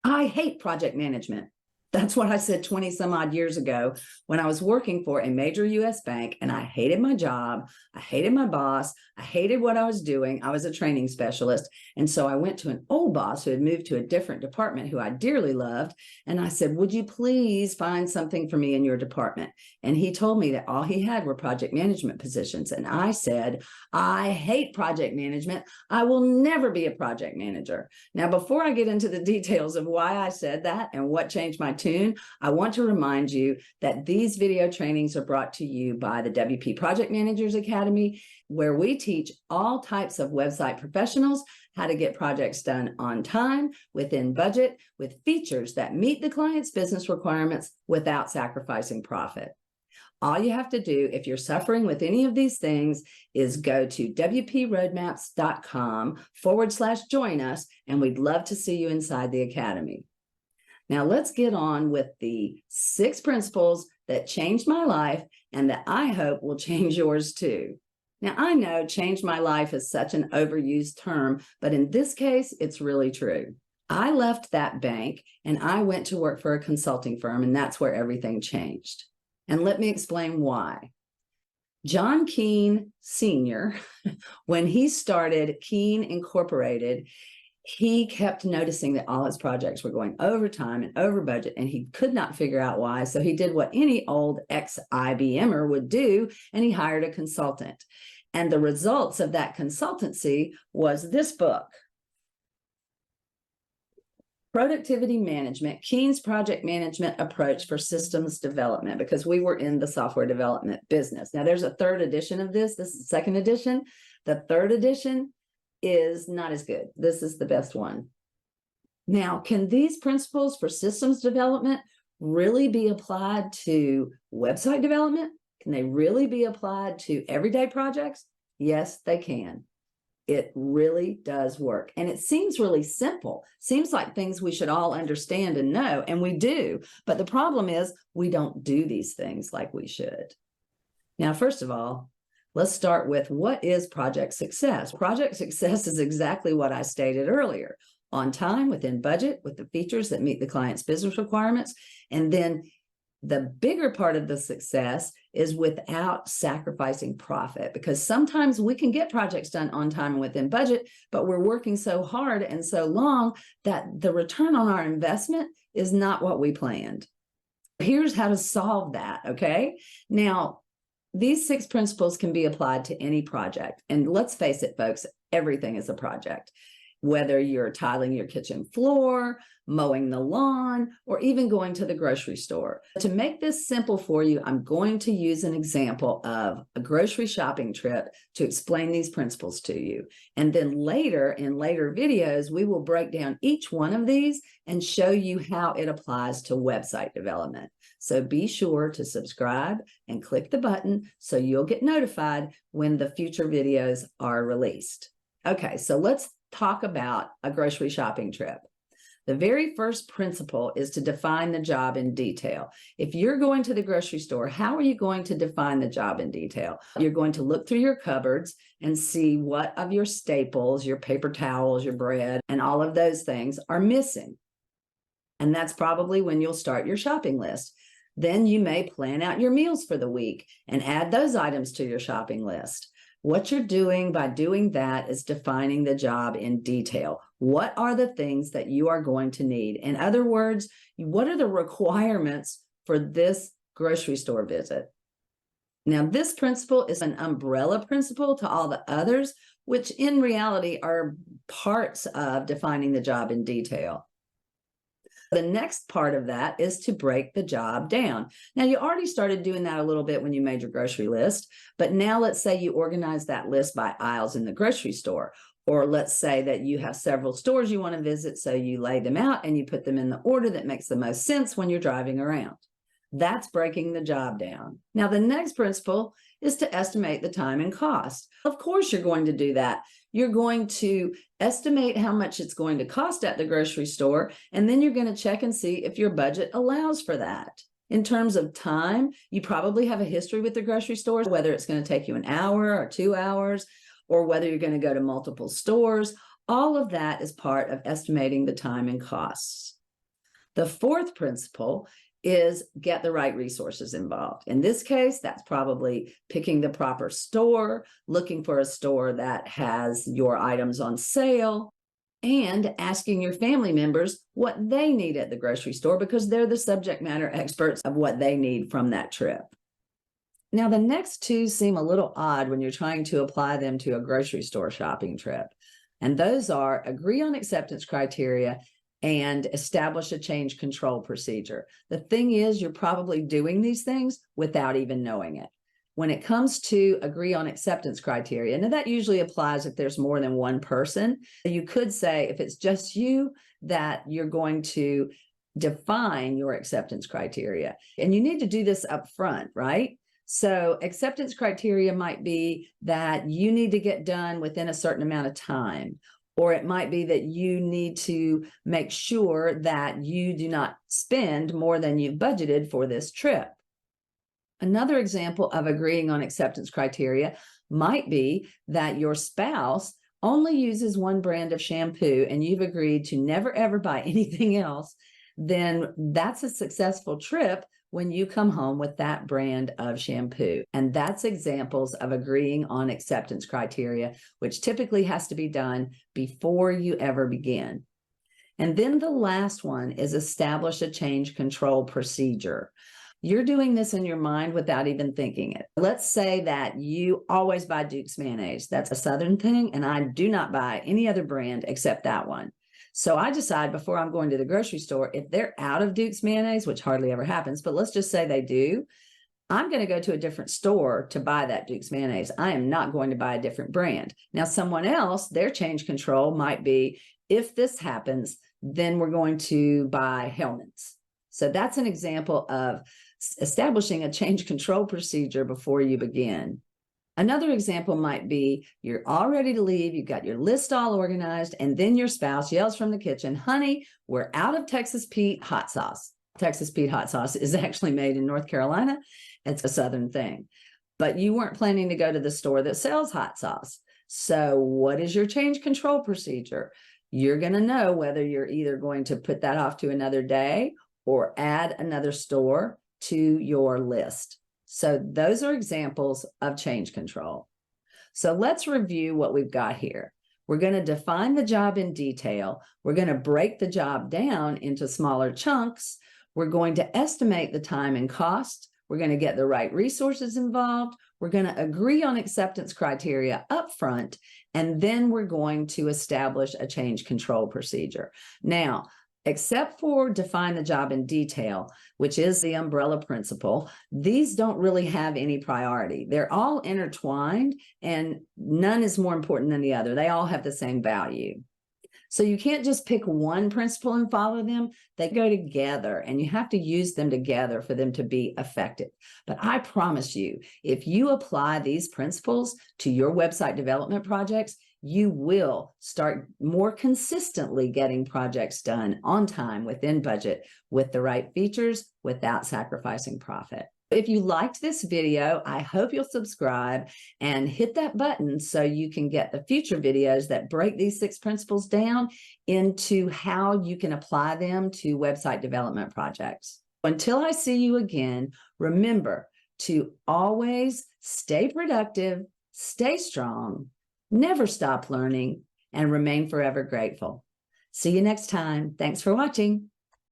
I hate project management. That's what I said 20 some odd years ago when I was working for a major US bank, and I hated my job. I hated my boss. I hated what I was doing. I was a training specialist. And so I went to an old boss who had moved to a different department who I dearly loved. And I said, would you please find something for me in your department? And he told me that all he had were project management positions. And I said, I hate project management. I will never be a project manager. Now, before I get into the details of why I said that and what changed my tune, I want to remind you that these video trainings are brought to you by the WP Project Managers Academy, where we teach all types of website professionals how to get projects done on time, within budget, with features that meet the client's business requirements without sacrificing profit. All you have to do if you're suffering with any of these things is go to wproadmaps.com/join us, and we'd love to see you inside the academy. Now let's get on with the 6 principles that changed my life and that I hope will change yours too. Now, I know change my life is such an overused term, but in this case, it's really true. I left that bank and I went to work for a consulting firm, and that's where everything changed. And let me explain why. John Keane Sr., when he started Keane Incorporated, he kept noticing that all his projects were going over time and over budget, and he could not figure out why. So he did what any old ex-IBMer would do, and he hired a consultant. And the results of that consultancy was this book, Productivity Management, Keane's Project Management Approach for Systems Development, because we were in the software development business. Now, there's a 3rd edition of this. This is the 2nd edition. The 3rd edition is not as good. This is the best one. Now, can these principles for systems development really be applied to website development? Can they really be applied to everyday projects? Yes, they can. It really does work. And it seems really simple. Seems like things we should all understand and know, and we do. But the problem is we don't do these things like we should. Now, first of all, let's start with what is project success? Project success is exactly what I stated earlier. On time, within budget, with the features that meet the client's business requirements. And then the bigger part of the success is without sacrificing profit, because sometimes we can get projects done on time and within budget, but we're working so hard and so long that the return on our investment is not what we planned. Here's how to solve that, okay? Now, these 6 principles can be applied to any project. And let's face it, folks, everything is a project. Whether you're tiling your kitchen floor, mowing the lawn, or even going to the grocery store. To make this simple for you, I'm going to use an example of a grocery shopping trip to explain these principles to you. And then later, in later videos, we will break down each one of these and show you how it applies to website development. So be sure to subscribe and click the button so you'll get notified when the future videos are released. Okay, so let's talk about a grocery shopping trip. The very first principle is to define the job in detail. If you're going to the grocery store, how are you going to define the job in detail? You're going to look through your cupboards and see what of your staples, your paper towels, your bread, and all of those things are missing. And that's probably when you'll start your shopping list. Then you may plan out your meals for the week and add those items to your shopping list. What you're doing by doing that is defining the job in detail. What are the things that you are going to need? In other words, what are the requirements for this grocery store visit? Now, this principle is an umbrella principle to all the others, which in reality are parts of defining the job in detail. The next part of that is to break the job down. Now, you already started doing that a little bit when you made your grocery list, but now let's say you organize that list by aisles in the grocery store, or let's say that you have several stores you want to visit, so you lay them out and you put them in the order that makes the most sense when you're driving around. That's breaking the job down. Now, the next principle is to estimate the time and cost. Of course, you're going to do that. You're going to estimate how much it's going to cost at the grocery store, and then you're going to check and see if your budget allows for that. In terms of time, you probably have a history with the grocery store, whether it's going to take you an hour or 2 hours, or whether you're going to go to multiple stores. All of that is part of estimating the time and costs. The fourth principle is get the right resources involved. In this case, that's probably picking the proper store, looking for a store that has your items on sale, and asking your family members what they need at the grocery store because they're the subject matter experts of what they need from that trip. Now, the next two seem a little odd when you're trying to apply them to a grocery store shopping trip. And those are agree on acceptance criteria and establish a change control procedure. The thing is, you're probably doing these things without even knowing it. When it comes to agree on acceptance criteria, now that usually applies if there's more than one person. You could say if it's just you, that you're going to define your acceptance criteria. And you need to do this up front, right? So acceptance criteria might be that you need to get done within a certain amount of time. Or it might be that you need to make sure that you do not spend more than you've budgeted for this trip. Another example of agreeing on acceptance criteria might be that your spouse only uses one brand of shampoo and you've agreed to never ever buy anything else. Then that's a successful trip when you come home with that brand of shampoo. And that's examples of agreeing on acceptance criteria, which typically has to be done before you ever begin. And then the last one is establish a change control procedure. You're doing this in your mind without even thinking it. Let's say that you always buy Duke's mayonnaise. That's a Southern thing, and I do not buy any other brand except that one. So I decide before I'm going to the grocery store, if they're out of Duke's mayonnaise, which hardly ever happens, but let's just say they do, I'm going to go to a different store to buy that Duke's mayonnaise. I am not going to buy a different brand. Now, someone else, their change control might be, if this happens, then we're going to buy Hellman's. So that's an example of establishing a change control procedure before you begin. Another example might be you're all ready to leave, you've got your list all organized, and then your spouse yells from the kitchen, honey, we're out of Texas Pete hot sauce. Texas Pete hot sauce is actually made in North Carolina. It's a Southern thing. But you weren't planning to go to the store that sells hot sauce. So what is your change control procedure? You're going to know whether you're either going to put that off to another day or add another store to your list. So those are examples of change control. So let's review what we've got here. We're going to define the job in detail. We're going to break the job down into smaller chunks. We're going to estimate the time and cost. We're going to get the right resources involved. We're going to agree on acceptance criteria up front, and then we're going to establish a change control procedure. Now, except for define the job in detail, which is the umbrella principle, these don't really have any priority. They're all intertwined and none is more important than the other. They all have the same value. So you can't just pick one principle and follow them. They go together and you have to use them together for them to be effective. But I promise you, if you apply these principles to your website development projects, you will start more consistently getting projects done on time, within budget, with the right features, without sacrificing profit. If you liked this video, I hope you'll subscribe and hit that button so you can get the future videos that break these 6 principles down into how you can apply them to website development projects. Until I see you again, remember to always stay productive, stay strong, never stop learning, and remain forever grateful. See you next time. Thanks for watching.